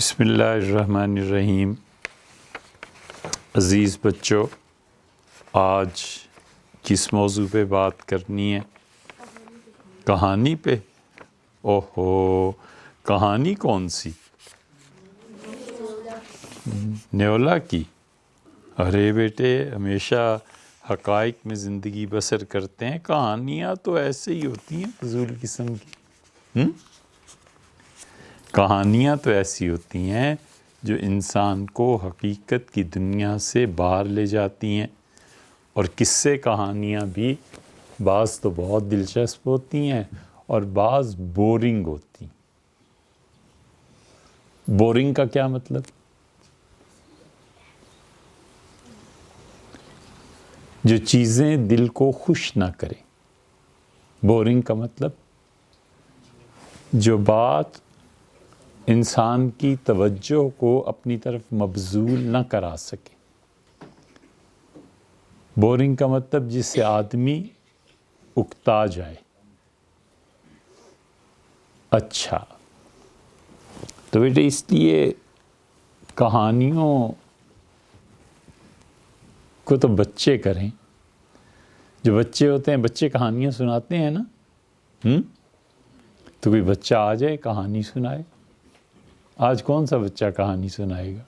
بسم اللہ الرحمن الرحیم۔ عزیز بچوں، آج کس موضوع پہ بات کرنی ہے؟ کہانی پہ؟ اوہو، کہانی کون سی؟ نیولا کی؟ ارے بیٹے، ہمیشہ حقائق میں زندگی بسر کرتے ہیں، کہانیاں تو ایسے ہی ہوتی ہیں فضول قسم کی۔ کہانیاں تو ایسی ہوتی ہیں جو انسان کو حقیقت کی دنیا سے باہر لے جاتی ہیں، اور قصے کہانیاں بھی بعض تو بہت دلچسپ ہوتی ہیں اور بعض بورنگ ہوتی ہیں۔ بورنگ کا کیا مطلب؟ جو چیزیں دل کو خوش نہ کریں۔ بورنگ کا مطلب جو بات انسان کی توجہ کو اپنی طرف مبذول نہ کرا سکے۔ بورنگ کا مطلب جس سے آدمی اکتا جائے۔ اچھا، تو بیٹے اس لیے کہانیوں کو تو بچے کریں، جو بچے ہوتے ہیں، بچے کہانیاں سناتے ہیں نا۔ تو کوئی بچہ آ جائے کہانی سنائے۔ آج کون سا بچہ کہانی سنائے گا؟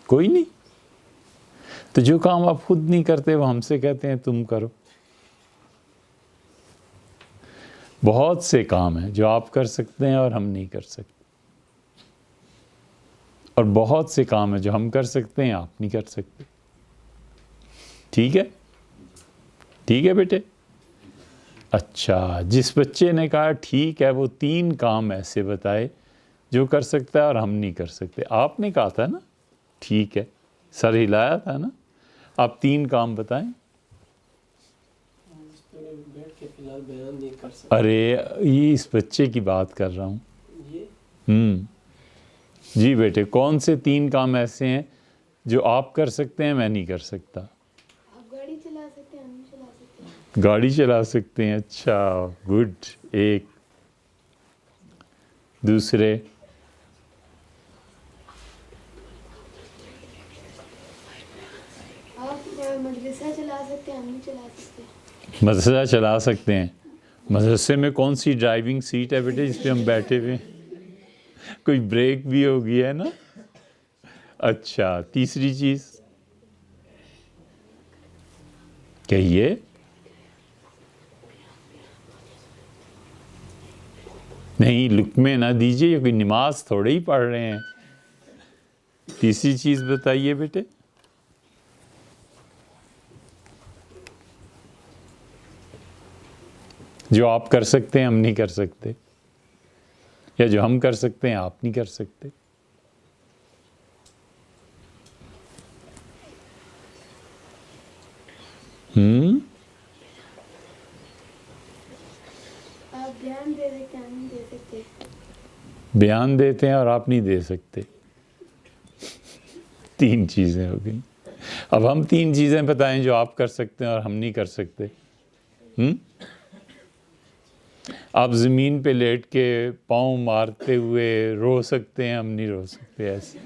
کوئی نہیں۔ تو جو کام آپ خود نہیں کرتے وہ ہم سے کہتے ہیں تم کرو۔ بہت سے کام ہیں جو آپ کر سکتے ہیں اور ہم نہیں کر سکتے، اور بہت سے کام ہیں جو ہم کر سکتے ہیں آپ نہیں کر سکتے۔ ٹھیک ہے؟ ٹھیک ہے بیٹے؟ اچھا، جس بچے نے کہا ٹھیک ہے، وہ 3 کام ایسے بتائے جو کر سکتا ہے اور ہم نہیں کر سکتے۔ آپ نے کہا تھا نا ٹھیک ہے، سر ہلایا تھا نا۔ آپ 3 کام بتائیں۔ ارے یہ اس بچے کی بات کر رہا ہوں۔ جی بیٹے، کون سے 3 کام ایسے ہیں جو آپ کر سکتے ہیں میں نہیں کر سکتا؟ آپ گاڑی چلا سکتے ہیں، ہم چلا سکتے ہیں۔ گاڑی چلا سکتے ہیں، اچھا گڈ۔ ایک دوسرے؟ آپ مدرسہ چلا سکتے ہیں، ہم نہیں چلا سکتے۔ مدرسہ چلا سکتے ہیں۔ مدرسے میں کون سی ڈرائیونگ سیٹ ہے بیٹے جس پہ ہم بیٹھے ہوئے ہیں؟ کوئی بریک بھی ہوگی ہے نا؟ اچھا، تیسری چیز کہیے۔ نہیں، لقمے نہ دیجیے، یہ کوئی نماز تھوڑے ہی پڑھ رہے ہیں۔ تیسری چیز بتائیے بیٹے۔ جو آپ کر سکتے ہیں ہم نہیں کر سکتے، یا جو ہم کر سکتے ہیں آپ نہیں کر سکتے۔ آپ بیان دے سکتے ہیں، ہم نہیں دے سکتے۔ بیان دیتے ہیں اور آپ نہیں دے سکتے۔ 3 چیزیں ہو گئی۔ اب ہم 3 چیزیں بتائیں جو آپ کر سکتے ہیں اور ہم نہیں کر سکتے۔ آپ زمین پہ لیٹ کے پاؤں مارتے ہوئے رو سکتے ہیں، ہم نہیں رو سکتے۔ ایسے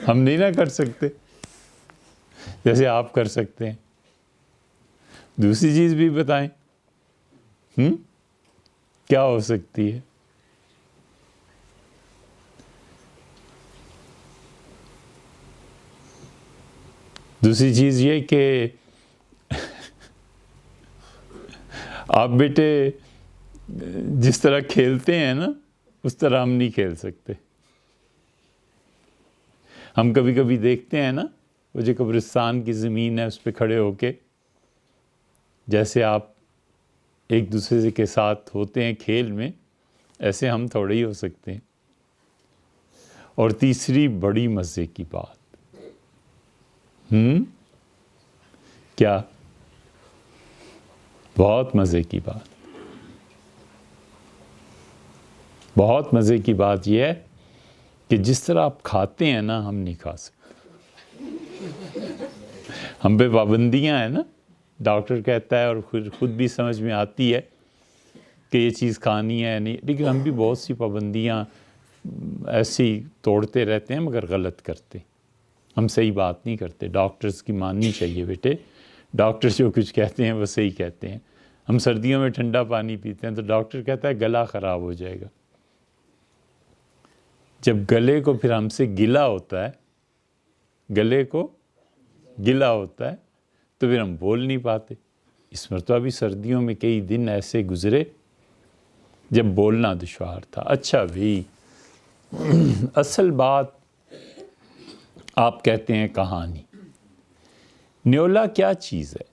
ہم نہیں نہ کر سکتے جیسے آپ کر سکتے ہیں۔ دوسری چیز بھی بتائیں، کیا ہو سکتی ہے؟ دوسری چیز یہ کہ آپ بیٹے جس طرح کھیلتے ہیں نا اس طرح ہم نہیں کھیل سکتے۔ ہم کبھی کبھی دیکھتے ہیں نا، وہ جو قبرستان کی زمین ہے اس پہ کھڑے ہو کے جیسے آپ ایک دوسرے کے ساتھ ہوتے ہیں کھیل میں، ایسے ہم تھوڑے ہی ہو سکتے ہیں۔ اور تیسری بڑی مزے کی بات، کیا؟ بہت مزے کی بات، بہت مزے کی بات یہ ہے کہ جس طرح آپ کھاتے ہیں نا ہم نہیں کھا سکتے۔ ہم پہ پابندیاں ہیں نا، ڈاکٹر کہتا ہے اور خود بھی سمجھ میں آتی ہے کہ یہ چیز کھانی ہے نہیں، لیکن ہم بھی بہت سی پابندیاں ایسے ہی توڑتے رہتے ہیں مگر غلط کرتے، ہم صحیح بات نہیں کرتے۔ ڈاکٹرز کی ماننی چاہیے بیٹے، ڈاکٹر جو کچھ کہتے ہیں وہ صحیح کہتے ہیں۔ ہم سردیوں میں ٹھنڈا پانی پیتے ہیں تو ڈاکٹر کہتا ہے گلا خراب ہو جائے گا، جب گلے کو پھر ہم سے گلا ہوتا ہے، گلے کو گلا ہوتا ہے تو پھر ہم بول نہیں پاتے۔ اس مرتبہ بھی سردیوں میں کئی دن ایسے گزرے جب بولنا دشوار تھا۔ اچھا بھی اصل بات آپ کہتے ہیں کہانی، نیولا کیا چیز ہے؟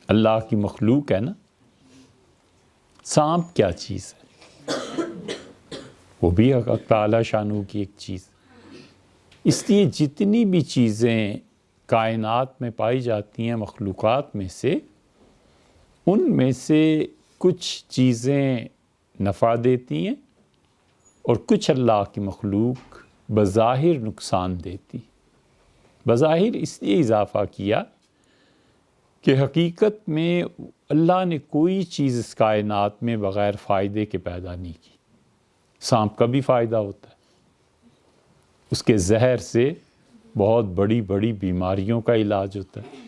اللہ کی مخلوق ہے نا۔ سانپ کیا چیز ہے؟ وہ بھی حق تعالی شانو کی ایک چیز۔ اس لیے جتنی بھی چیزیں کائنات میں پائی جاتی ہیں مخلوقات میں سے، ان میں سے کچھ چیزیں نفع دیتی ہیں اور کچھ اللہ کی مخلوق بظاہر نقصان دیتی۔ بظاہر اس لیے اضافہ کیا کہ حقیقت میں اللہ نے کوئی چیز اس کائنات میں بغیر فائدے کے پیدا نہیں کی۔ سانپ کا بھی فائدہ ہوتا ہے، اس کے زہر سے بہت بڑی بڑی بیماریوں کا علاج ہوتا ہے۔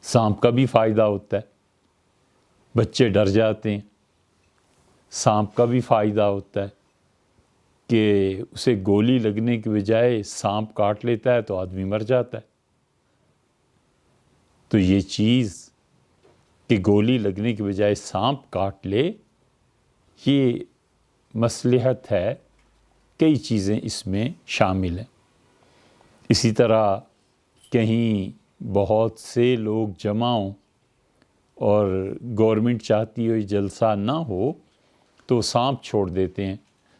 سانپ کا بھی فائدہ ہوتا ہے، بچے ڈر جاتے ہیں۔ سانپ کا بھی فائدہ ہوتا ہے کہ اسے گولی لگنے کی بجائے سانپ کاٹ لیتا ہے تو آدمی مر جاتا ہے۔ تو یہ چیز کہ گولی لگنے کی بجائے سانپ کاٹ لے، یہ مصلحت ہے، کئی چیزیں اس میں شامل ہیں۔ اسی طرح کہیں بہت سے لوگ جمع ہوں اور گورنمنٹ چاہتی ہو جلسہ نہ ہو تو سانپ چھوڑ دیتے ہیں،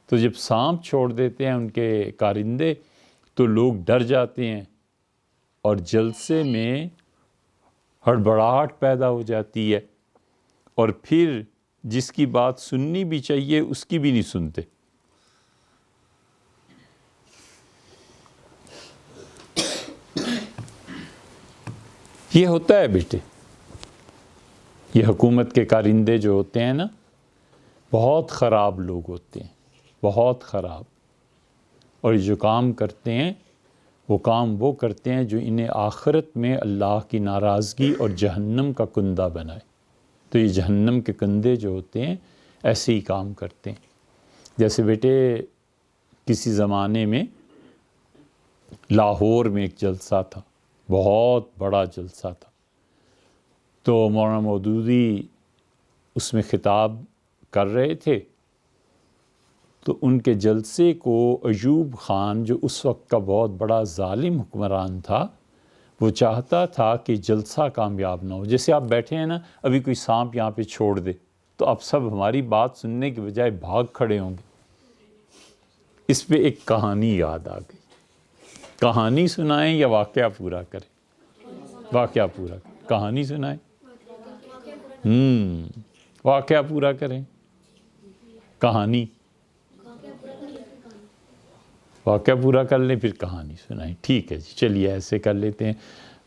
تو جب سانپ چھوڑ دیتے ہیں ان کے کارندے تو لوگ ڈر جاتے ہیں اور جلسے میں ہڑبڑاہٹ پیدا ہو جاتی ہے، اور پھر جس کی بات سننی بھی چاہیے اس کی بھی نہیں سنتے۔ یہ ہوتا ہے بیٹے، یہ حکومت کے کارندے جو ہوتے ہیں نا، بہت خراب لوگ ہوتے ہیں، بہت خراب، اور یہ جو کام کرتے ہیں وہ کام وہ کرتے ہیں جو انہیں آخرت میں اللہ کی ناراضگی اور جہنم کا کندہ بنائے۔ تو یہ جہنم کے کندے جو ہوتے ہیں ایسے ہی کام کرتے ہیں۔ جیسے بیٹے کسی زمانے میں لاہور میں ایک جلسہ تھا، بہت بڑا جلسہ تھا، تو مولانا مودودی اس میں خطاب کر رہے تھے، تو ان کے جلسے کو ایوب خان جو اس وقت کا بہت بڑا ظالم حکمران تھا، وہ چاہتا تھا کہ جلسہ کامیاب نہ ہو۔ جیسے آپ بیٹھے ہیں نا، ابھی کوئی سانپ یہاں پہ چھوڑ دے تو آپ سب ہماری بات سننے کے بجائے بھاگ کھڑے ہوں گے۔ اس پہ ایک کہانی یاد آ گئی۔ کہانی سنائیں یا واقعہ پورا کریں؟ واقعہ پورا کریں۔ کہانی سنائیں؟ واقعہ پورا کریں؟ کہانی؟ واقعہ پورا کر لیں پھر کہانی سنائیں۔ ٹھیک ہے جی، چلیے ایسے کر لیتے ہیں۔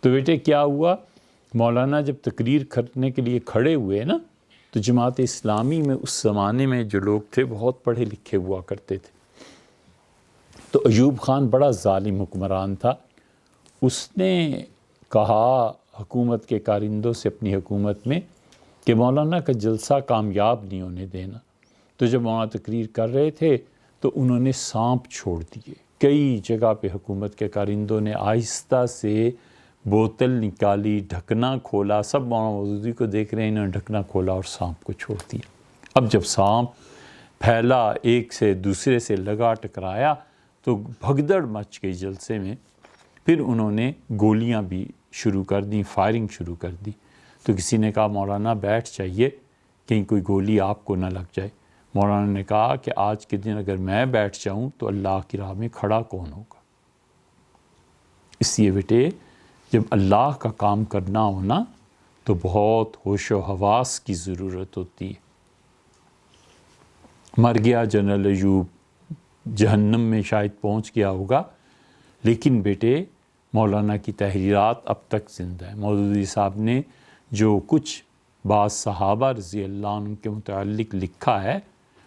تو بیٹے کیا ہوا، مولانا جب تقریر کرنے کے لیے کھڑے ہوئے نا، تو جماعت اسلامی میں اس زمانے میں جو لوگ تھے بہت پڑھے لکھے ہوا کرتے تھے۔ تو ایوب خان بڑا ظالم حکمران تھا، اس نے کہا حکومت کے کارندوں سے اپنی حکومت میں کہ مولانا کا جلسہ کامیاب نہیں ہونے دینا۔ تو جب مولانا تقریر کر رہے تھے تو انہوں نے سانپ چھوڑ دیے کئی جگہ پہ۔ حکومت کے کارندوں نے آہستہ سے بوتل نکالی، ڈھکنا کھولا، سب مولانا مودودی کو دیکھ رہے ہیں، انہوں نے ڈھکنا کھولا اور سانپ کو چھوڑ دیا۔ اب جب سانپ پھیلا، ایک سے دوسرے سے لگا، ٹکرایا تو بھگدڑ مچ گئی جلسے میں۔ پھر انہوں نے گولیاں بھی شروع کر دیں، فائرنگ شروع کر دی۔ تو کسی نے کہا مولانا بیٹھ جائیے، کہیں کوئی گولی آپ کو نہ لگ جائے۔ مولانا نے کہا کہ آج کے دن اگر میں بیٹھ جاؤں تو اللہ کی راہ میں کھڑا کون ہوگا؟ اس لیے بیٹے جب اللہ کا کام کرنا ہونا تو بہت ہوش و حواس کی ضرورت ہوتی ہے۔ مر گیا جنرل ایوب، جہنم میں شاید پہنچ گیا ہوگا، لیکن بیٹے مولانا کی تحریرات اب تک زندہ ہیں۔ مودودی صاحب نے جو کچھ بعض صحابہ رضی اللہ عنہ کے متعلق لکھا ہے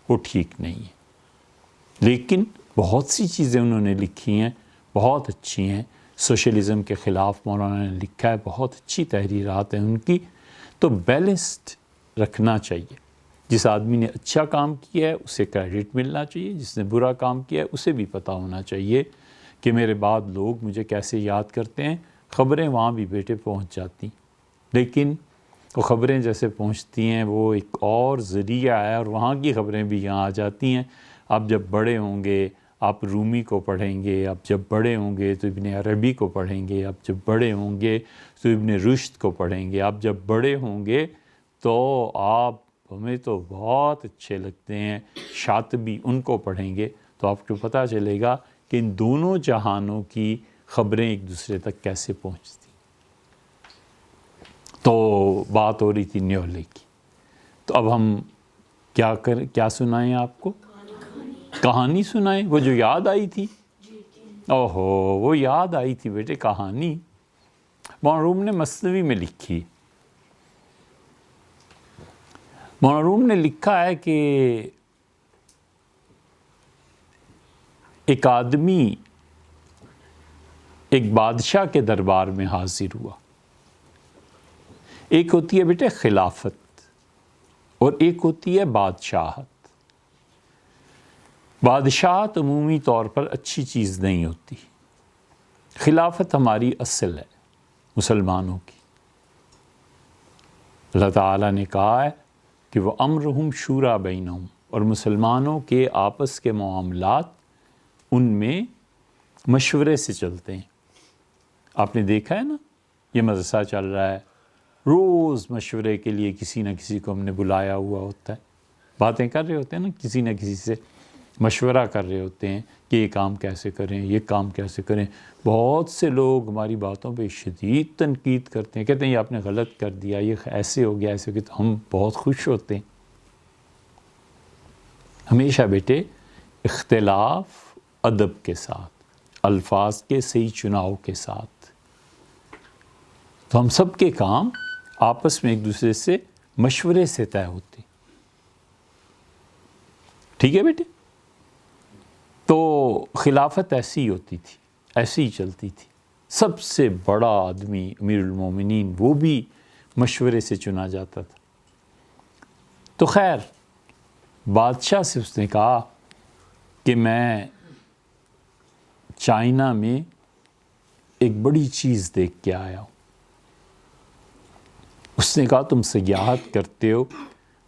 وہ ٹھیک نہیں ہے، لیکن بہت سی چیزیں انہوں نے لکھی ہیں بہت اچھی ہیں. سوشلزم کے خلاف مولانا نے لکھا ہے، بہت اچھی تحریرات ہیں ان کی. تو بیلنسڈ رکھنا چاہیے. جس آدمی نے اچھا کام کیا ہے اسے کریڈٹ ملنا چاہیے، جس نے برا کام کیا ہے اسے بھی پتہ ہونا چاہیے کہ میرے بعد لوگ مجھے کیسے یاد کرتے ہیں. خبریں وہاں بھی بیٹے پہنچ جاتی، لیکن وہ خبریں جیسے پہنچتی ہیں وہ ایک اور ذریعہ ہے، اور وہاں کی خبریں بھی یہاں آ جاتی ہیں. آپ جب بڑے ہوں گے آپ رومی کو پڑھیں گے، آپ جب بڑے ہوں گے تو ابن عربی کو پڑھیں گے، آپ جب بڑے ہوں گے تو ابن رشد کو پڑھیں گے، آپ جب بڑے ہوں گے تو آپ ہمیں تو بہت اچھے لگتے ہیں شاطبی، ان کو پڑھیں گے تو آپ کو پتہ چلے گا کہ ان دونوں جہانوں کی خبریں ایک دوسرے تک کیسے پہنچتی. تو بات ہو رہی تھی نیولے کی. تو اب ہم کیا سنائیں آپ کو؟ کہانی سنائیں، وہ جو یاد آئی تھی. اوہو وہ یاد آئی تھی بیٹے کہانی مولانا روم نے مثنوی میں لکھی. مولانا روم نے لکھا ہے کہ ایک آدمی ایک بادشاہ کے دربار میں حاضر ہوا. ایک ہوتی ہے بیٹے خلافت اور ایک ہوتی ہے بادشاہت. بادشاہت عمومی طور پر اچھی چیز نہیں ہوتی. خلافت ہماری اصل ہے مسلمانوں کی. اللہ تعالیٰ نے کہا ہے کہ وہ امرہم شورا بینہم، اور مسلمانوں کے آپس کے معاملات ان میں مشورے سے چلتے ہیں. آپ نے دیکھا ہے نا، یہ مدرسہ چل رہا ہے، روز مشورے کے لیے کسی نہ کسی کو ہم نے بلایا ہوا ہوتا ہے. باتیں کر رہے ہوتے ہیں نا، کسی نہ کسی سے مشورہ کر رہے ہوتے ہیں کہ یہ کام کیسے کریں، یہ کام کیسے کریں. بہت سے لوگ ہماری باتوں پہ شدید تنقید کرتے ہیں، کہتے ہیں یہ آپ نے غلط کر دیا، یہ ایسے ہو گیا ایسے ہو گیا. تو ہم بہت خوش ہوتے ہیں. ہمیشہ بیٹے اختلاف ادب کے ساتھ، الفاظ کے صحیح چناؤ کے ساتھ. تو ہم سب کے کام آپس میں ایک دوسرے سے مشورے سے طے ہوتے. ٹھیک ہے بیٹے؟ تو خلافت ایسی ہوتی تھی، ایسی ہی چلتی تھی. سب سے بڑا آدمی امیر المومنین وہ بھی مشورے سے چنا جاتا تھا. تو خیر بادشاہ سے اس نے کہا کہ میں چائنا میں ایک بڑی چیز دیکھ کے آیا ہوں. اس نے کہا تم سیاحت کرتے ہو،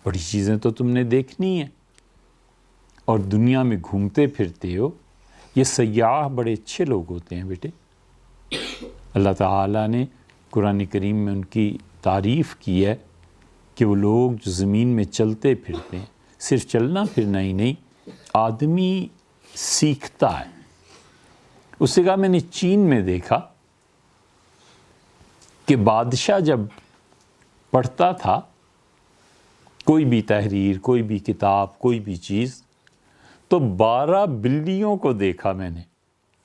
بڑی چیزیں تو تم نے دیکھنی ہیں اور دنیا میں گھومتے پھرتے ہو. یہ سیاح بڑے اچھے لوگ ہوتے ہیں بیٹے. اللہ تعالیٰ نے قرآن کریم میں ان کی تعریف کی ہے کہ وہ لوگ جو زمین میں چلتے پھرتے ہیں. صرف چلنا پھرنا ہی نہیں، آدمی سیکھتا ہے. اس نے کہا میں نے چین میں دیکھا کہ بادشاہ جب پڑھتا تھا کوئی بھی تحریر، کوئی بھی کتاب، کوئی بھی چیز، تو 12 بلیوں کو دیکھا میں نے.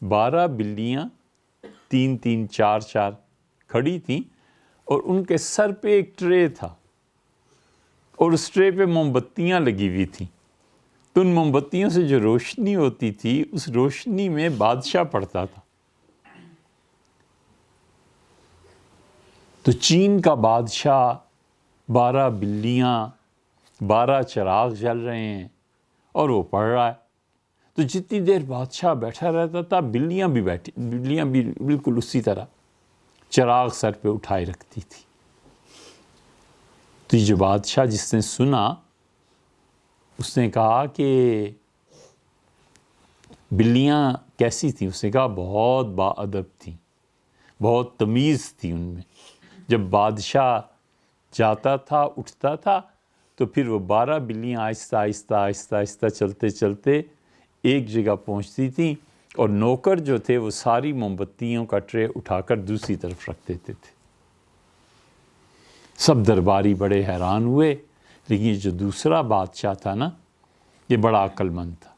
12 بلیاں 3 4 کھڑی تھیں اور ان کے سر پہ ایک ٹرے تھا اور اس ٹرے پہ موم بتیاں لگی ہوئی تھیں. تو ان موم بتیوں سے جو روشنی ہوتی تھی اس روشنی میں بادشاہ پڑھتا تھا. تو چین کا بادشاہ، 12 بلیاں، 12 چراغ جل رہے ہیں اور وہ پڑھ رہا ہے. تو جتنی دیر بادشاہ بیٹھا رہتا تھا بلیاں بھی بالکل اسی طرح چراغ سر پہ اٹھائے رکھتی تھی. تو یہ جو بادشاہ جس نے سنا اس نے کہا کہ بلیاں کیسی تھیں؟ اس نے کہا بہت با ادب تھیں، بہت تمیز تھی ان میں. جب بادشاہ جاتا تھا اٹھتا تھا تو پھر وہ 12 بلیاں آہستہ آہستہ آہستہ آہستہ چلتے چلتے ایک جگہ پہنچتی تھیں اور نوکر جو تھے وہ ساری موم بتیوں کا ٹرے اٹھا کر دوسری طرف رکھ دیتے تھے. سب درباری بڑے حیران ہوئے. لیکن یہ جو دوسرا بادشاہ تھا نا یہ بڑا عقل مند تھا.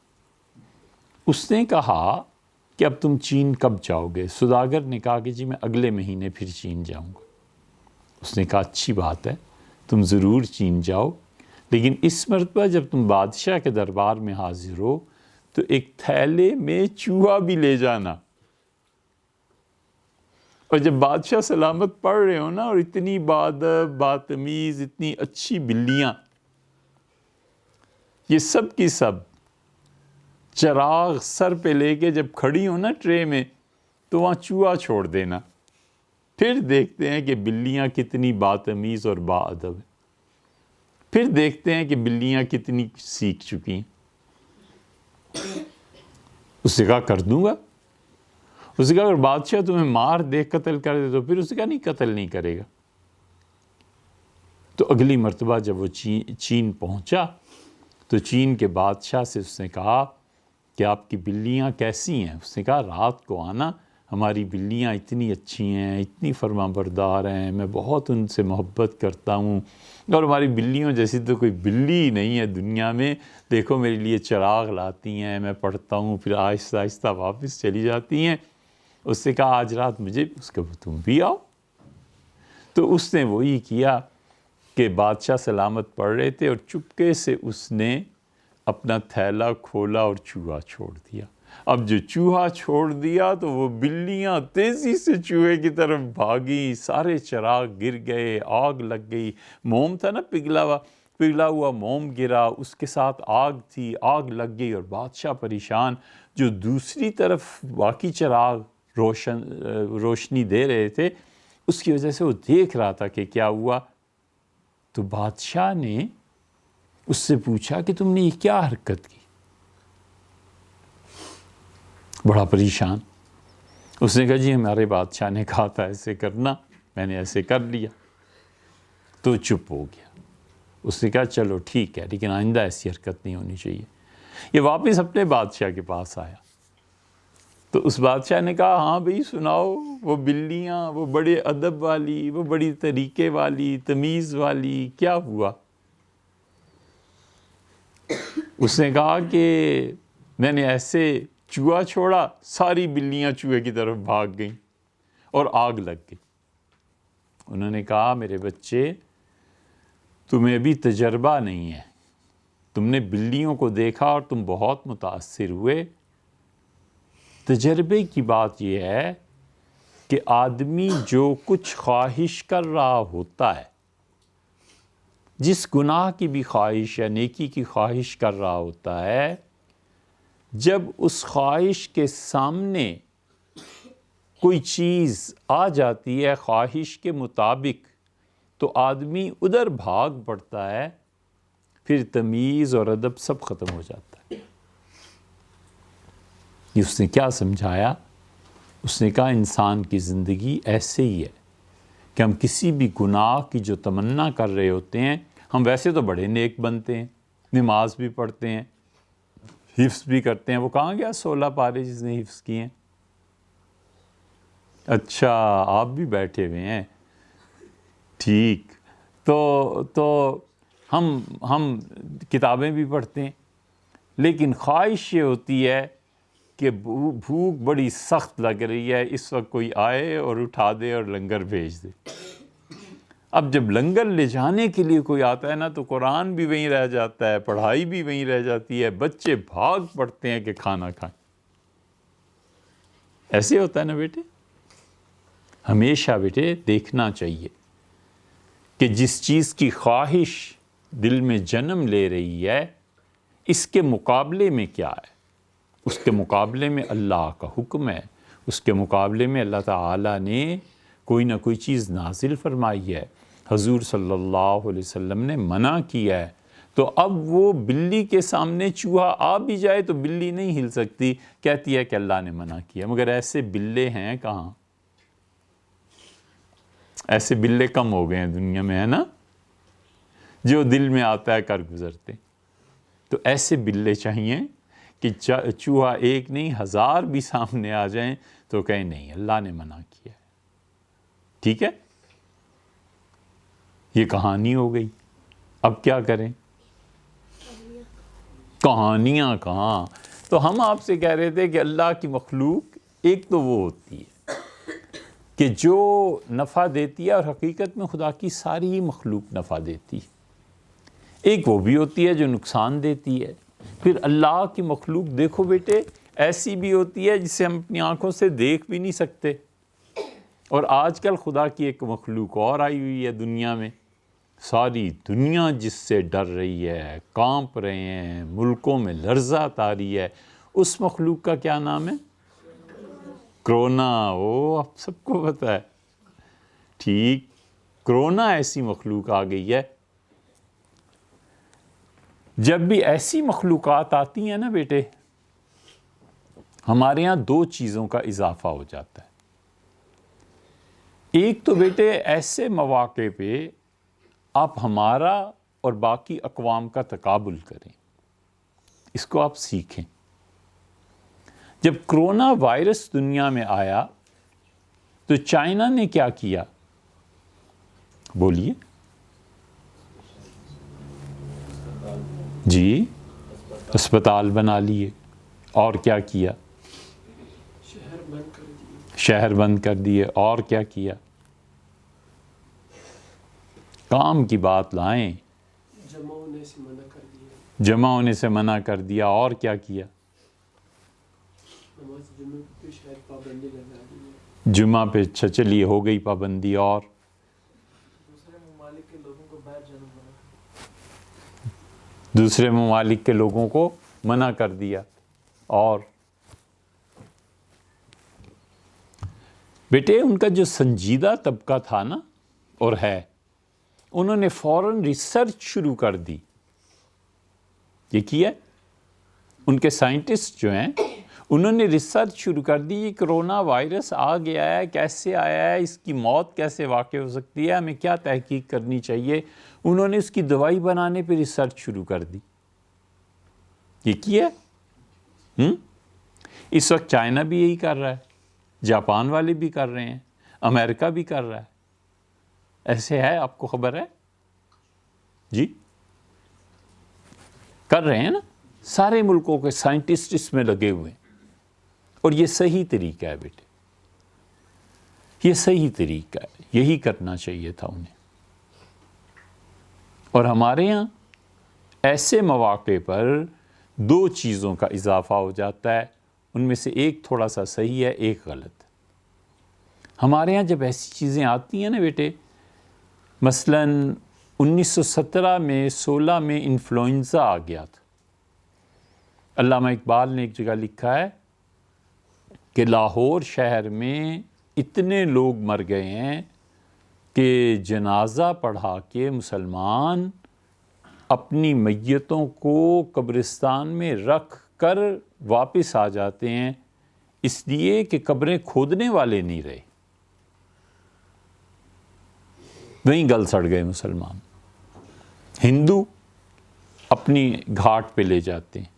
اس نے کہا کہ اب تم چین کب جاؤ گے؟ سوداگر نے کہا کہ جی میں اگلے مہینے پھر چین جاؤں گا. اس نے کہا اچھی بات ہے، تم ضرور چین جاؤ، لیکن اس مرتبہ جب تم بادشاہ کے دربار میں حاضر ہو تو ایک تھیلے میں چوہا بھی لے جانا، اور جب بادشاہ سلامت پڑھ رہے ہو نا، اور اتنی بادب، باتمیز، اتنی اچھی بلیاں، یہ سب کی سب چراغ سر پہ لے کے جب کھڑی ہو نا ٹرے میں، تو وہاں چوہا چھوڑ دینا، پھر دیکھتے ہیں کہ بلیاں کتنی باتمیز اور باادب ہیں، پھر دیکھتے ہیں کہ بلیاں کتنی سیکھ چکی ہیں۔ اس نے کہا کر دوں گا۔ اس نے کہا اگر بادشاہ تمہیں مار دے قتل کر دے تو پھر اس نے کہا نہیں، قتل نہیں کرے گا۔ تو اگلی مرتبہ جب وہ چین پہنچا تو چین کے بادشاہ سے اس نے کہا کہ آپ کی بلیاں کیسی ہیں؟ اس نے کہا رات کو آنا، ہماری بلیاں اتنی اچھی ہیں، اتنی فرما بردار ہیں، میں بہت ان سے محبت کرتا ہوں، اور ہماری بلیوں جیسی تو کوئی بلی نہیں ہے دنیا میں، دیکھو میرے لیے چراغ لاتی ہیں، میں پڑھتا ہوں، پھر آہستہ آہستہ واپس چلی جاتی ہیں۔ اس نے کہا آج رات مجھے، اس کا تم بھی آؤ۔ تو اس نے وہی کیا کہ بادشاہ سلامت پڑھ رہے تھے اور چپکے سے اس نے اپنا تھیلا کھولا اور چوہا چھوڑ دیا۔ اب جو چوہا چھوڑ دیا تو وہ بلیاں تیزی سے چوہے کی طرف بھاگی، سارے چراغ گر گئے، آگ لگ گئی، موم تھا نا پگھلا ہوا موم گرا، اس کے ساتھ آگ تھی، آگ لگ گئی، اور بادشاہ پریشان، جو دوسری طرف باقی چراغ روشنی دے رہے تھے، اس کی وجہ سے وہ دیکھ رہا تھا کہ کیا ہوا۔ تو بادشاہ نے اس سے پوچھا کہ تم نے یہ کیا حرکت کی؟ بڑا پریشان۔ اس نے کہا جی ہمارے بادشاہ نے کہا تھا ایسے کرنا، میں نے ایسے کر لیا۔ تو چپ ہو گیا۔ اس نے کہا چلو ٹھیک ہے، لیکن آئندہ ایسی حرکت نہیں ہونی چاہیے۔ یہ واپس اپنے بادشاہ کے پاس آیا تو اس بادشاہ نے کہا ہاں بھئی سناؤ، وہ بلیاں، وہ بڑے ادب والی، وہ بڑی طریقے والی، تمیز والی، کیا ہوا؟ اس نے کہا کہ میں نے ایسے چوہا چھوڑا، ساری بلیاں چوہے کی طرف بھاگ گئیں اور آگ لگ گئی۔ انہوں نے کہا میرے بچے تمہیں ابھی تجربہ نہیں ہے، تم نے بلیوں کو دیکھا اور تم بہت متاثر ہوئے۔ تجربے کی بات یہ ہے کہ آدمی جو کچھ خواہش کر رہا ہوتا ہے، جس گناہ کی بھی خواہش یا نیکی کی خواہش کر رہا ہوتا ہے، جب اس خواہش کے سامنے کوئی چیز آ جاتی ہے خواہش کے مطابق، تو آدمی ادھر بھاگ پڑتا ہے، پھر تمیز اور ادب سب ختم ہو جاتا ہے۔ یہ اس نے کیا سمجھایا؟ اس نے کہا انسان کی زندگی ایسے ہی ہے کہ ہم کسی بھی گناہ کی جو تمنا کر رہے ہوتے ہیں، ہم ویسے تو بڑے نیک بنتے ہیں، نماز بھی پڑھتے ہیں، حفظ بھی کرتے ہیں۔ وہ کہاں گیا 16 پارے جس نے حفظ کیے ہیں؟ اچھا آپ بھی بیٹھے ہوئے ہیں، ٹھیک۔ تو ہم کتابیں بھی پڑھتے ہیں، لیکن خواہش یہ ہوتی ہے کہ بھوک بڑی سخت لگ رہی ہے، اس وقت کوئی آئے اور اٹھا دے اور لنگر بھیج دے۔ اب جب لنگر لے جانے کے لیے کوئی آتا ہے نا، تو قرآن بھی وہیں رہ جاتا ہے، پڑھائی بھی وہیں رہ جاتی ہے، بچے بھاگ پڑتے ہیں کہ کھانا کھائیں۔ ایسے ہوتا ہے نا بیٹے؟ ہمیشہ بیٹے دیکھنا چاہیے کہ جس چیز کی خواہش دل میں جنم لے رہی ہے، اس کے مقابلے میں کیا ہے؟ اس کے مقابلے میں اللہ کا حکم ہے، اس کے مقابلے میں اللہ تعالیٰ نے کوئی نہ کوئی چیز نازل فرمائی ہے، حضور صلی اللہ علیہ وسلم نے منع کیا ہے۔ تو اب وہ بلی کے سامنے چوہا آ بھی جائے تو بلی نہیں ہل سکتی، کہتی ہے کہ اللہ نے منع کیا، مگر ایسے بلے ہیں کہاں؟ ایسے بلے کم ہو گئے ہیں دنیا میں، ہے نا؟ جو دل میں آتا ہے کر گزرتے۔ تو ایسے بلے چاہیے کہ چوہا ایک نہیں 1000 بھی سامنے آ جائیں تو کہیں نہیں اللہ نے منع کیا ہے۔ ٹھیک ہے؟ یہ کہانی ہو گئی۔ اب کیا کریں؟ کہانیاں کہاں؟ تو ہم آپ سے کہہ رہے تھے کہ اللہ کی مخلوق ایک تو وہ ہوتی ہے کہ جو نفع دیتی ہے، اور حقیقت میں خدا کی ساری مخلوق نفع دیتی ہے، ایک وہ بھی ہوتی ہے جو نقصان دیتی ہے، پھر اللہ کی مخلوق دیکھو بیٹے ایسی بھی ہوتی ہے جسے ہم اپنی آنکھوں سے دیکھ بھی نہیں سکتے، اور آج کل خدا کی ایک مخلوق اور آئی ہوئی ہے دنیا میں، ساری دنیا جس سے ڈر رہی ہے، کانپ رہے ہیں، ملکوں میں لرزہ طاری ہے، اس مخلوق کا کیا نام ہے؟ کرونا۔ وہ آپ سب کو پتہ ہے، ٹھیک، کرونا ایسی مخلوق آ گئی ہے۔ جب بھی ایسی مخلوقات آتی ہیں نا بیٹے، ہمارے ہاں دو چیزوں کا اضافہ ہو جاتا ہے۔ ایک تو بیٹے ایسے مواقع پہ آپ ہمارا اور باقی اقوام کا تقابل کریں، اس کو آپ سیکھیں۔ جب کرونا وائرس دنیا میں آیا تو چائنا نے کیا کیا؟ بولیے جی، اسپتال بنا لیے، اور کیا کیا؟ شہر بند کر دیے، اور کیا کیا؟ کام کی بات لائیں، جمع ہونے سے منع کر دیا، اور کیا کیا؟ جمعہ پہ چلیے ہو گئی پابندی، اور دوسرے ممالک کے لوگوں کو منع کر دیا، اور بیٹے ان کا جو سنجیدہ طبقہ تھا نا، اور ہے، انہوں نے فوراً ریسرچ شروع کر دی۔ یہ کیا ان کے سائنٹسٹ جو ہیں، انہوں نے ریسرچ شروع کر دی، یہ کرونا وائرس آ گیا ہے، کیسے آیا ہے، اس کی موت کیسے واقع ہو سکتی ہے، ہمیں کیا تحقیق کرنی چاہیے۔ انہوں نے اس کی دوائی بنانے پہ ریسرچ شروع کر دی۔ یہ کیا اس وقت چائنا بھی یہی کر رہا ہے، جاپان والے بھی کر رہے ہیں، امریکہ بھی کر رہا ہے۔ ایسے ہے، آپ کو خبر ہے جی؟ کر رہے ہیں نا، سارے ملکوں کے سائنٹسٹ اس میں لگے ہوئے ہیں، اور یہ صحیح طریقہ ہے بیٹے، یہ صحیح طریقہ ہے، یہی کرنا چاہیے تھا انہیں۔ اور ہمارے ہاں ایسے مواقع پر دو چیزوں کا اضافہ ہو جاتا ہے، ان میں سے ایک تھوڑا سا صحیح ہے، ایک غلط۔ ہمارے ہاں جب ایسی چیزیں آتی ہیں نا بیٹے، مثلاً 1917 میں 16 میں انفلوئنزا آ گیا تھا۔ علامہ اقبال نے ایک جگہ لکھا ہے کہ لاہور شہر میں اتنے لوگ مر گئے ہیں کہ جنازہ پڑھا کے مسلمان اپنی میتوں کو قبرستان میں رکھ کر واپس آ جاتے ہیں، اس لیے کہ قبریں کھودنے والے نہیں رہے، وہیں گل سڑ گئے مسلمان۔ ہندو اپنی گھاٹ پہ لے جاتے ہیں،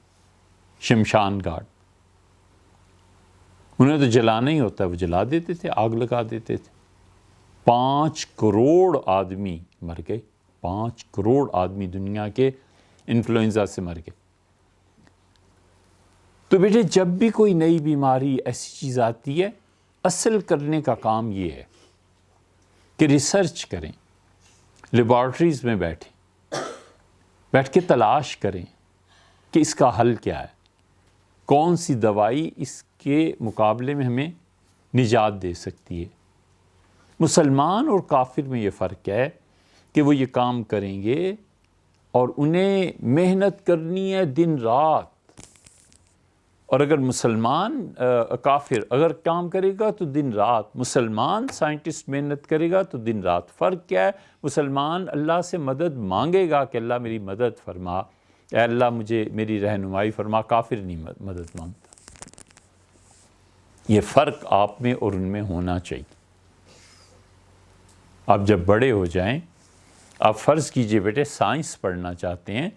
شمشان گھاٹ، انہیں تو جلانا ہی ہوتا ہے، وہ جلا دیتے تھے، آگ لگا دیتے تھے۔ 5 کروڑ آدمی مر گئے، 5 کروڑ آدمی دنیا کے انفلوئنزا سے مر گئے۔ تو بیٹے جب بھی کوئی نئی بیماری ایسی چیز آتی ہے، اصل کرنے کا کام یہ ہے کہ ریسرچ کریں، لیبارٹریز میں بیٹھ کے تلاش کریں کہ اس کا حل کیا ہے، کون سی دوائی اس کے مقابلے میں ہمیں نجات دے سکتی ہے۔ مسلمان اور کافر میں یہ فرق ہے کہ وہ یہ کام کریں گے اور انہیں محنت کرنی ہے دن رات، اور اگر مسلمان کافر اگر کام کرے گا تو دن رات، مسلمان سائنٹسٹ محنت کرے گا تو دن رات۔ فرق کیا ہے؟ مسلمان اللہ سے مدد مانگے گا کہ اللہ میری مدد فرما، اے اللہ مجھے میری رہنمائی فرما، کافر نہیں مدد مانگتا۔ یہ فرق آپ میں اور ان میں ہونا چاہیے۔ آپ جب بڑے ہو جائیں، آپ فرض کیجئے بیٹے سائنس پڑھنا چاہتے ہیں،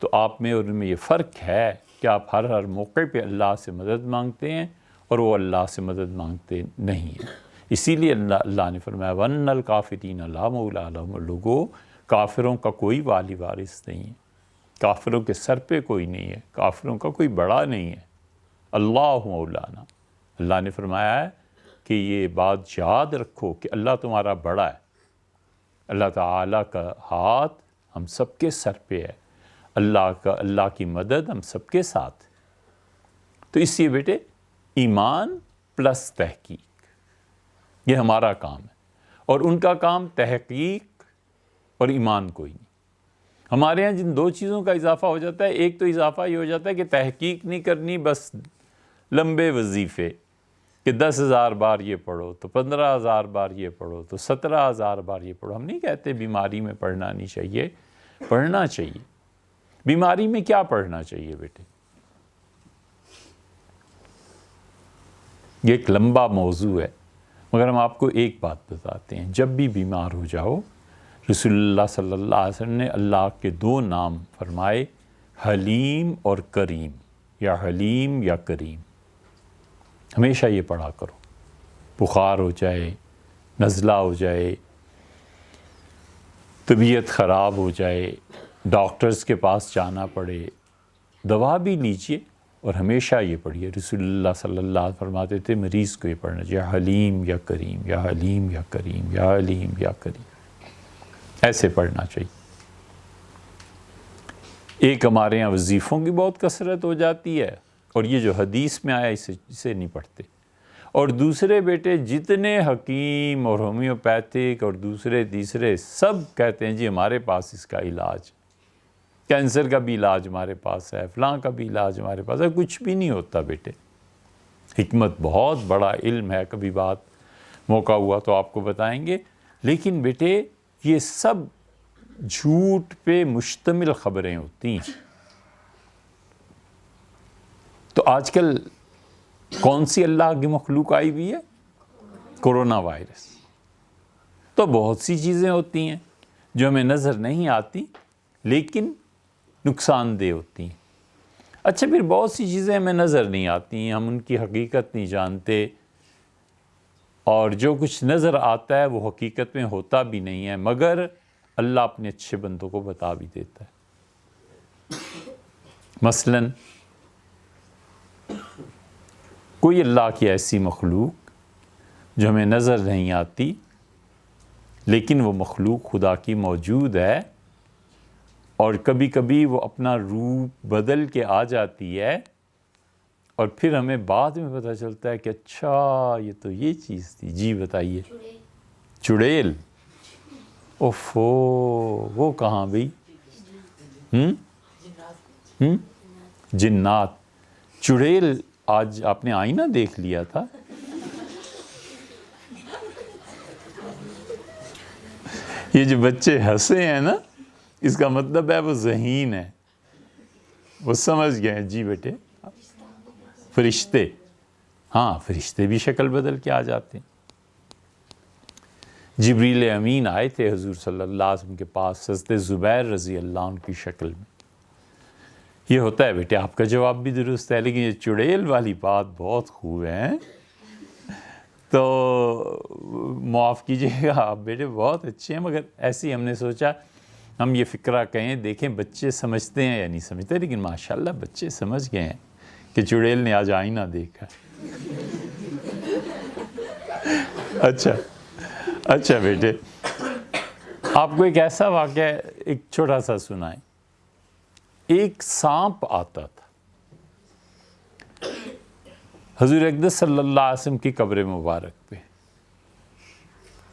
تو آپ میں اور ان میں یہ فرق ہے کہ آپ ہر موقع پہ اللہ سے مدد مانگتے ہیں اور وہ اللہ سے مدد مانگتے نہیں ہیں۔ اسی لیے اللہ نے فرمایا وَأَنَّ الْكَافِرِينَ لَا مَوْلَىٰ لَهُمْ، لوگوں کافروں کا کوئی والی وارث نہیں ہے، کافروں کے سر پہ کوئی نہیں ہے، کافروں کا کوئی بڑا نہیں ہے، اللہ مولانا۔ اللہ نے فرمایا ہے کہ یہ بات یاد رکھو کہ اللہ تمہارا بڑا ہے، اللہ تعالیٰ کا ہاتھ ہم سب کے سر پہ ہے، اللہ کی مدد ہم سب کے ساتھ۔ تو اس لیے بیٹے ایمان پلس تحقیق، یہ ہمارا کام ہے، اور ان کا کام تحقیق اور ایمان کوئی نہیں۔ ہمارے ہاں جن دو چیزوں کا اضافہ ہو جاتا ہے، ایک تو اضافہ یہ ہو جاتا ہے کہ تحقیق نہیں کرنی، بس لمبے وظیفے کہ 10,000 بار یہ پڑھو تو 15,000 بار یہ پڑھو تو 17,000 بار یہ پڑھو۔ ہم نہیں کہتے بیماری میں پڑھنا نہیں چاہیے، پڑھنا چاہیے۔ بیماری میں کیا پڑھنا چاہیے بیٹے؟ یہ ایک لمبا موضوع ہے، مگر ہم آپ کو ایک بات بتاتے ہیں، جب بھی بیمار ہو جاؤ، رسول اللہ صلی اللہ علیہ وسلم نے اللہ کے 2 نام فرمائے، حلیم اور کریم، یا حلیم یا کریم۔ ہمیشہ یہ پڑھا کرو، بخار ہو جائے، نزلہ ہو جائے، طبیعت خراب ہو جائے، ڈاکٹرز کے پاس جانا پڑے، دوا بھی لیجئے اور ہمیشہ یہ پڑھیے۔ رسول اللہ صلی اللہ علیہ وسلم فرماتے تھے مریض کو یہ پڑھنا چاہیے، حلیم یا کریم، یا حلیم یا کریم، یا حلیم یا کریم، ایسے پڑھنا چاہیے۔ ایک ہمارے یہاں وظیفوں کی بہت کثرت ہو جاتی ہے، اور یہ جو حدیث میں آیا اسے نہیں پڑھتے، اور دوسرے بیٹے جتنے حکیم اور ہومیوپیتھک اور دوسرے تیسرے سب کہتے ہیں جی ہمارے پاس اس کا علاج، کینسر کا بھی علاج ہمارے پاس ہے، فلاں کا بھی علاج ہمارے پاس ہے۔ کچھ بھی نہیں ہوتا بیٹے، حکمت بہت بڑا علم ہے، کبھی بات موقع ہوا تو آپ کو بتائیں گے، لیکن بیٹے یہ سب جھوٹ پہ مشتمل خبریں ہوتی ہیں۔ تو آج کل کون سی اللہ کی مخلوق آئی ہوئی ہے؟ Corona virus. تو بہت سی چیزیں ہوتی ہیں جو ہمیں نظر نہیں آتی لیکن نقصان دہ ہوتی ہیں۔ اچھا، پھر بہت سی چیزیں ہمیں نظر نہیں آتی ہیں، ہم ان کی حقیقت نہیں جانتے، اور جو کچھ نظر آتا ہے وہ حقیقت میں ہوتا بھی نہیں ہے، مگر اللہ اپنے اچھے بندوں کو بتا بھی دیتا ہے۔ مثلاً کوئی اللہ کی ایسی مخلوق جو ہمیں نظر نہیں آتی لیکن وہ مخلوق خدا کی موجود ہے، اور کبھی کبھی وہ اپنا روپ بدل کے آ جاتی ہے، اور پھر ہمیں بعد میں پتہ چلتا ہے کہ اچھا یہ تو یہ چیز تھی۔ جی بتائیے۔ چڑیل؟ اوفو، وہ کہاں بھی؟ جنات۔ چڑیل؟ آج آپ نے آئینہ دیکھ لیا تھا؟ یہ جو بچے ہنسے ہیں نا، اس کا مطلب ہے وہ ذہین ہے، وہ سمجھ گئے ہیں۔ جی بیٹے۔ فرشتے؟ ہاں، فرشتے بھی شکل بدل کے آ جاتے ہیں۔ جبریل امین آئے تھے حضور صلی اللہ علیہ وسلم کے پاس حضرت زبیر رضی اللہ عنہ کی شکل میں۔ یہ ہوتا ہے بیٹے، آپ کا جواب بھی درست ہے، لیکن یہ چڑیل والی بات بہت خوب ہے، تو معاف کیجئے گا آپ بیٹے، بہت اچھے ہیں، مگر ایسی ہم نے سوچا ہم یہ فقرہ کہیں، دیکھیں بچے سمجھتے ہیں یا نہیں سمجھتے، لیکن ماشاءاللہ بچے سمجھ گئے ہیں کہ چڑیل نے آج آئینہ دیکھا۔ اچھا بیٹے، آپ کو ایک ایسا واقعہ ایک چھوٹا سا سنائیں۔ ایک سانپ آتا تھا حضور اقدس صلی اللہ علیہ وسلم کی قبر مبارک پہ،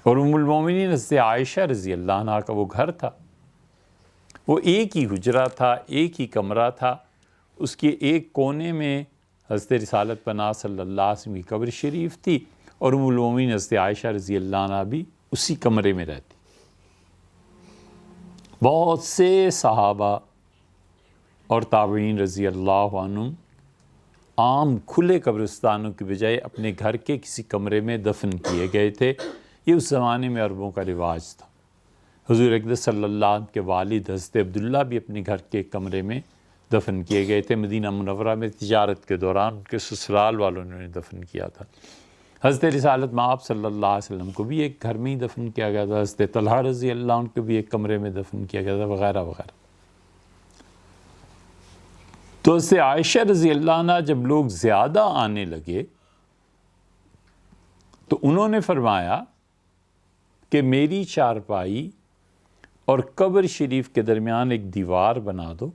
اور ام المومنین حضرت عائشہ رضی اللہ عنہ کا وہ گھر تھا، وہ ایک ہی حجرہ تھا، ایک ہی کمرہ تھا، اس کے ایک کونے میں حضرت رسالت پناہ صلی اللہ علیہ وسلم کی قبر شریف تھی، اور ام المومنین حضرت عائشہ رضی اللہ عنہ بھی اسی کمرے میں رہتی۔ بہت سے صحابہ اور تابعین رضی اللہ عنہم عام کھلے قبرستانوں کی بجائے اپنے گھر کے کسی کمرے میں دفن کیے گئے تھے۔ یہ اس زمانے میں عربوں کا رواج تھا۔ حضور اقدس صلی اللہ علیہ وسلم کے والد حضرت عبداللہ بھی اپنے گھر کے کمرے میں دفن کیے گئے تھے۔ مدینہ منورہ میں تجارت کے دوران ان کے سسرال والوں نے انہیں دفن کیا تھا۔ حضرت رسالت مآب صلی اللہ علیہ وسلم کو بھی ایک گھر میں ہی دفن کیا گیا تھا، حضرت طلحہ رضی اللہ عنہ کو بھی ایک کمرے میں دفن کیا گیا تھا، وغیرہ وغیرہ۔ تو حضرت عائشہ رضی اللہ عنہ جب لوگ زیادہ آنے لگے تو انہوں نے فرمایا کہ میری چارپائی اور قبر شریف کے درمیان ایک دیوار بنا دو،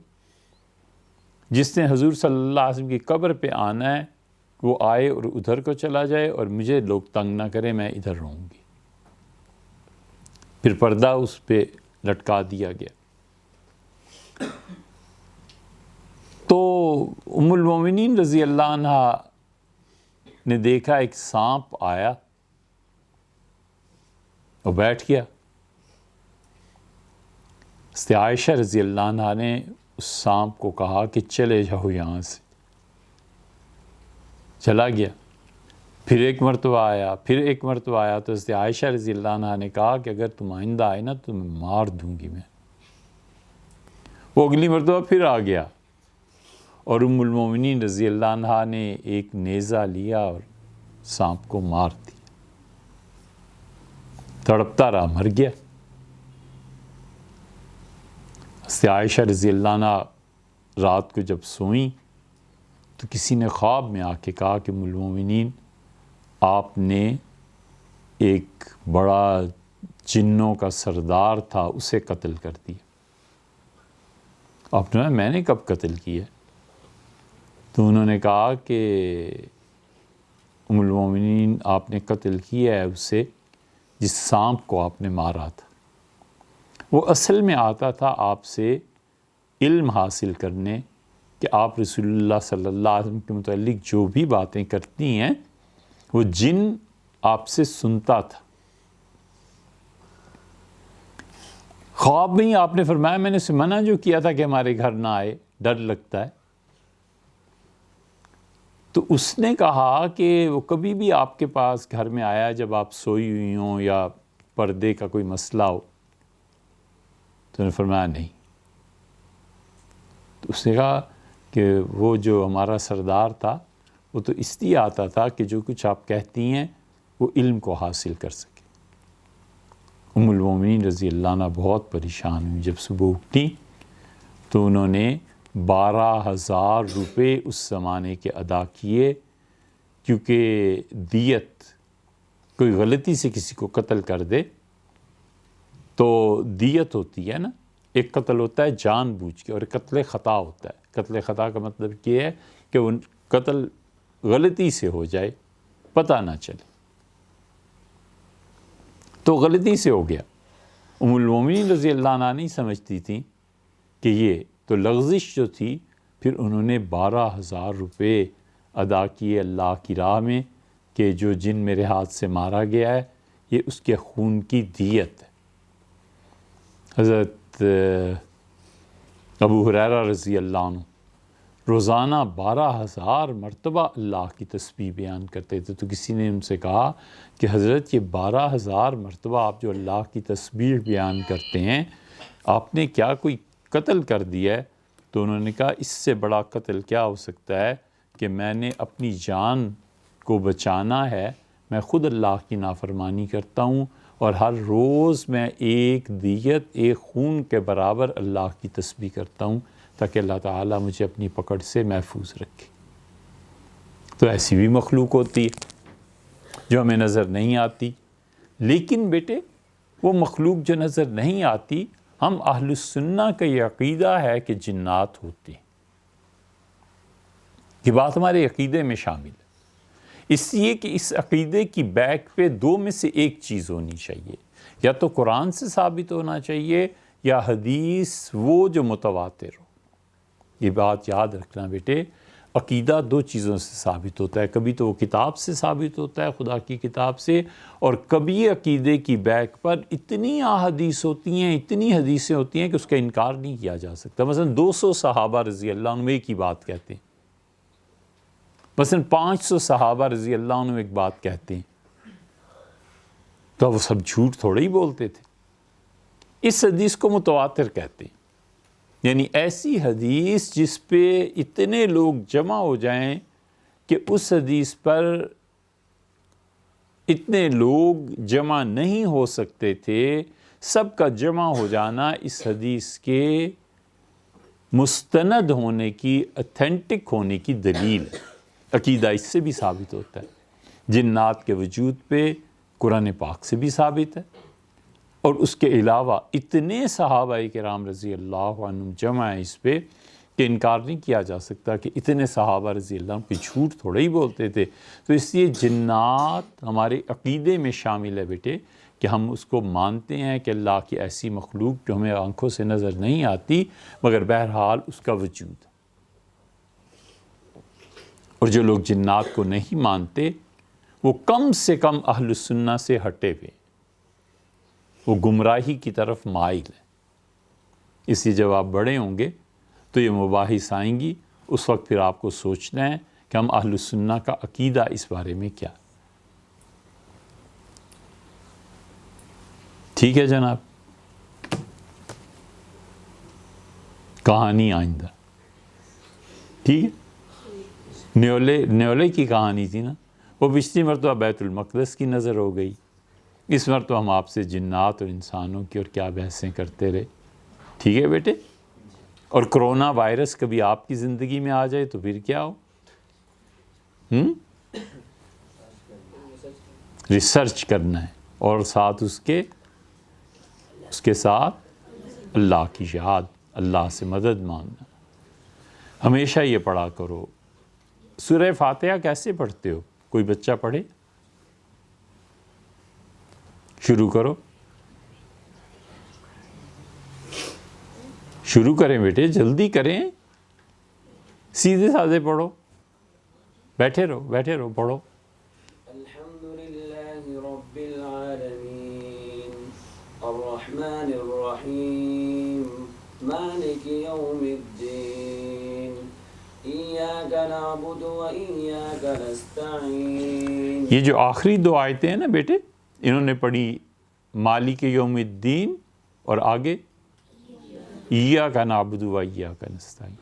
جس نے حضور صلی اللہ علیہ وسلم کی قبر پہ آنا ہے وہ آئے اور ادھر کو چلا جائے، اور مجھے لوگ تنگ نہ کریں، میں ادھر رہوں گی۔ پھر پردہ اس پہ لٹکا دیا گیا۔ تو ام المومنین رضی اللہ عنہ نے دیکھا ایک سانپ آیا اور بیٹھ گیا۔ حضرت عائشہ رضی اللہ عنہ نے اس سانپ کو کہا کہ چلے جاؤ یہاں سے، چلا گیا۔ پھر ایک مرتبہ آیا، پھر ایک مرتبہ آیا، تو حضرت عائشہ رضی اللہ عنہ نے کہا کہ اگر تم آئندہ آئے نا تو میں مار دوں گی میں۔ وہ اگلی مرتبہ پھر آ گیا، اور ام المومنین رضی اللہ عنہ نے ایک نیزہ لیا اور سانپ کو مار دیا، تڑپتا رہا، مر گیا۔ حضرت عائشہ رضی اللہ عنہ رات کو جب سوئیں تو کسی نے خواب میں آ کے کہا کہ ام المومنین آپ نے ایک بڑا جنوں کا سردار تھا اسے قتل کر دیا۔ آپ نے، میں نے کب قتل کیا؟ تو انہوں نے کہا کہ ام المومنین آپ نے قتل کیا ہے اسے جس سانپ کو آپ نے مارا تھا۔ وہ اصل میں آتا تھا آپ سے علم حاصل کرنے کہ آپ رسول اللہ صلی اللہ علیہ وسلم کے متعلق جو بھی باتیں کرتی ہیں وہ جن آپ سے سنتا تھا۔ خواب میں ہی آپ نے فرمایا میں نے اسے منع جو کیا تھا کہ ہمارے گھر نہ آئے، ڈر لگتا ہے۔ تو اس نے کہا کہ وہ کبھی بھی آپ کے پاس گھر میں آیا جب آپ سوئی ہوئی ہوں یا پردے کا کوئی مسئلہ ہو؟ تو انہوں نے فرمایا نہیں۔ تو اس نے کہا کہ وہ جو ہمارا سردار تھا وہ تو اس لیے آتا تھا کہ جو کچھ آپ کہتی ہیں وہ علم کو حاصل کر سکے۔ ام المومنین رضی اللہ عنہ بہت پریشان ہوئی۔ جب صبح اٹھی تو انہوں نے 12,000 روپے اس زمانے کے ادا کیے، کیونکہ دیت، کوئی غلطی سے کسی کو قتل کر دے تو دیت ہوتی ہے نا، ایک قتل ہوتا ہے جان بوجھ کے اور ایک قتل خطا ہوتا ہے۔ قتل خطا کا مطلب یہ ہے کہ وہ قتل غلطی سے ہو جائے، پتہ نہ چلے، تو غلطی سے ہو گیا۔ ام المومنین رضی اللہ عنہ نہیں سمجھتی تھیں کہ یہ تو لغزش جو تھی، پھر انہوں نے 12,000 روپے ادا کیے اللہ کی راہ میں کہ جو جن میرے ہاتھ سے مارا گیا ہے یہ اس کے خون کی دیت ہے۔ حضرت ابو ہریرہ رضی اللہ عنہ روزانہ 12,000 مرتبہ اللہ کی تسبیح بیان کرتے تھے۔ تو کسی نے ان سے کہا کہ حضرت یہ 12,000 مرتبہ آپ جو اللہ کی تسبیح بیان کرتے ہیں، آپ نے کیا کوئی قتل کر دیا ہے؟ تو انہوں نے کہا اس سے بڑا قتل کیا ہو سکتا ہے کہ میں نے اپنی جان کو بچانا ہے، میں خود اللہ کی نافرمانی کرتا ہوں اور ہر روز میں ایک دیت، ایک خون کے برابر اللہ کی تسبیح کرتا ہوں تاکہ اللہ تعالیٰ مجھے اپنی پکڑ سے محفوظ رکھے۔ تو ایسی بھی مخلوق ہوتی ہے جو ہمیں نظر نہیں آتی، لیکن بیٹے وہ مخلوق جو نظر نہیں آتی، ہم اہل السنہ کا یہ عقیدہ ہے کہ جنات ہوتے ہیں۔ یہ بات ہمارے عقیدے میں شامل ہے، اس لیے کہ اس عقیدے کی بیک پہ دو میں سے ایک چیز ہونی چاہیے، یا تو قرآن سے ثابت ہونا چاہیے یا حدیث وہ جو متواتر ہو۔ یہ بات یاد رکھنا بیٹے، عقیدہ دو چیزوں سے ثابت ہوتا ہے، کبھی تو وہ کتاب سے ثابت ہوتا ہے، خدا کی کتاب سے، اور کبھی عقیدے کی بیک پر اتنی احادیث ہوتی ہیں، اتنی حدیثیں ہوتی ہیں کہ اس کا انکار نہیں کیا جا سکتا۔ مثلا 200 صحابہ رضی اللہ عنہ ایک ہی بات کہتے ہیں، مثلا 500 صحابہ رضی اللہ عنہ ایک بات کہتے ہیں، تو وہ سب جھوٹ تھوڑے ہی بولتے تھے۔ اس حدیث کو متواتر کہتے ہیں، یعنی ایسی حدیث جس پہ اتنے لوگ جمع ہو جائیں کہ اس حدیث پر اتنے لوگ جمع نہیں ہو سکتے تھے، سب کا جمع ہو جانا اس حدیث کے مستند ہونے کی، اتھینٹک ہونے کی دلیل ہے۔ عقیدہ اس سے بھی ثابت ہوتا ہے۔ جنات کے وجود پہ قرآن پاک سے بھی ثابت ہے، اور اس کے علاوہ اتنے صحابہ کرام رضی اللہ عنہم جمع ہیں اس پہ کہ انکار نہیں کیا جا سکتا کہ اتنے صحابہ رضی اللہ عنہ کوئی جھوٹ تھوڑے ہی بولتے تھے۔ تو اس لیے جنات ہمارے عقیدے میں شامل ہے بیٹے، کہ ہم اس کو مانتے ہیں کہ اللہ کی ایسی مخلوق جو ہمیں آنکھوں سے نظر نہیں آتی مگر بہرحال اس کا وجود ہے۔ اور جو لوگ جنات کو نہیں مانتے وہ کم سے کم اہل السنہ سے ہٹے ہوئے، وہ گمراہی کی طرف مائل ہے۔ اس لیے جب آپ بڑے ہوں گے تو یہ مباحث آئیں گی، اس وقت پھر آپ کو سوچنا ہے کہ ہم اہل السنہ کا عقیدہ اس بارے میں کیا۔ ٹھیک ہے جناب، کہانی آئندہ، ٹھیک ہے۔ نیولے کی کہانی تھی نا، وہ پچھلی مرتبہ بیت المقدس کی نظر ہو گئی، اس مرتبہ ہم آپ سے جنات اور انسانوں کی اور کیا بحثیں کرتے رہے۔ ٹھیک ہے بیٹے، اور کرونا وائرس کبھی آپ کی زندگی میں آ جائے تو پھر کیا ہو؟ ریسرچ کرنا ہے، اور ساتھ اس کے ساتھ اللہ کی یاد، اللہ سے مدد مانگنا۔ ہمیشہ یہ پڑھا کرو۔ سورہ فاتحہ کیسے پڑھتے ہو؟ کوئی بچہ پڑھے؟ شروع کرو، شروع کریں بیٹے، جلدی کریں، سیدھے سادھے پڑھو، بیٹھے رہو پڑھو۔ الحمدللہ رب العالمین الرحمن الرحیم مالک یوم الدین ایاک نعبد و ایاک نستعین۔ یہ جو آخری دو آیتیں ہیں نا بیٹے، انہوں نے پڑھی مالک یوم الدین اور آگے ایاک نعبد و ایاک نستعین۔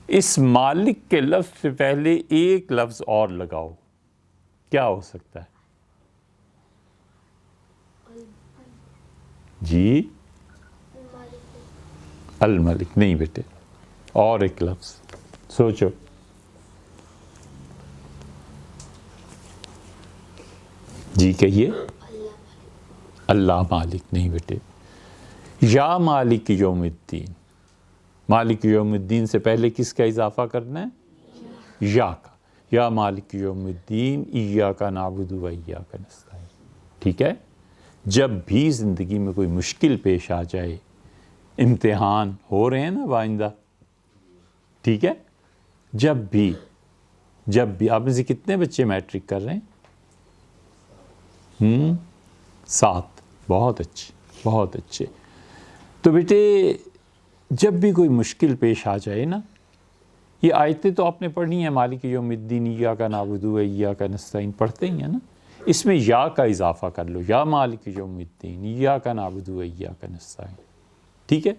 اس مالک کے لفظ سے پہلے ایک لفظ اور لگاؤ، کیا ہو سکتا ہے؟ جی الملک نہیں بیٹے، اور ایک لفظ سوچو۔ جی کہیے۔ اللہ مالک نہیں بیٹے، یا مالک یوم الدین۔ مالک یوم الدین سے پہلے کس کا اضافہ کرنا ہے؟ یا کا۔ یا مالک یوم الدین ایاک نعبد و ایاک نستعین۔ ٹھیک ہے، جب بھی زندگی میں کوئی مشکل پیش آ جائے، امتحان ہو رہے ہیں نا آئندہ، ٹھیک ہے، جب بھی آپ میں سے کتنے بچے میٹرک کر رہے ہیں؟ 7، بہت اچھے۔ تو بیٹے جب بھی کوئی مشکل پیش آ جائے نا، یہ آیتیں تو آپ نے پڑھنی ہیں، مالک یوم الدین ایاک نعبد و ایاک نستعین پڑھتے ہی ہیں نا، اس میں یا کا اضافہ کر لو، یا مالک یوم الدین ایاک نعبد و ایاک نستعین۔ ٹھیک ہے،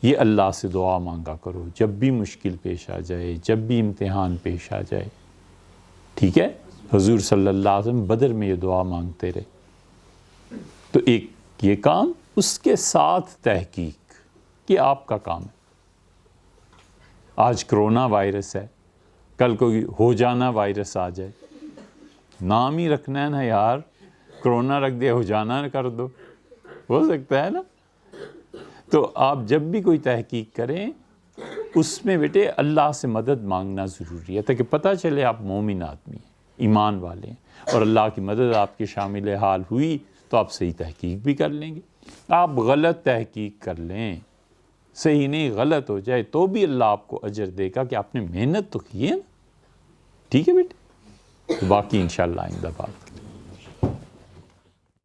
یہ اللہ سے دعا مانگا کرو جب بھی مشکل پیش آ جائے، جب بھی امتحان پیش آ جائے۔ ٹھیک ہے، حضور صلی اللہ علیہ وسلم بدر میں یہ دعا مانگتے رہے۔ تو ایک یہ کام، اس کے ساتھ تحقیق، یہ آپ کا کام ہے۔ آج کرونا وائرس ہے، کل کوئی ہو جانا وائرس آ جائے، نام ہی رکھنا ہے نا یار، کرونا رکھ دیا ہو جانا کر دو، ہو سکتا ہے نا۔ تو آپ جب بھی کوئی تحقیق کریں، اس میں بیٹے اللہ سے مدد مانگنا ضروری ہے، تاکہ پتہ چلے آپ مومن آدمی ہیں، ایمان والے ہیں، اور اللہ کی مدد آپ کے شامل حال ہوئی تو آپ صحیح تحقیق بھی کر لیں گے۔ آپ غلط تحقیق کر لیں، صحیح نہیں غلط ہو جائے تو بھی اللہ آپ کو اجر دے گا کہ آپ نے محنت تو کی ہے نا۔ ٹھیک ہے بیٹے، باقی انشاءاللہ آئندہ بات کریں۔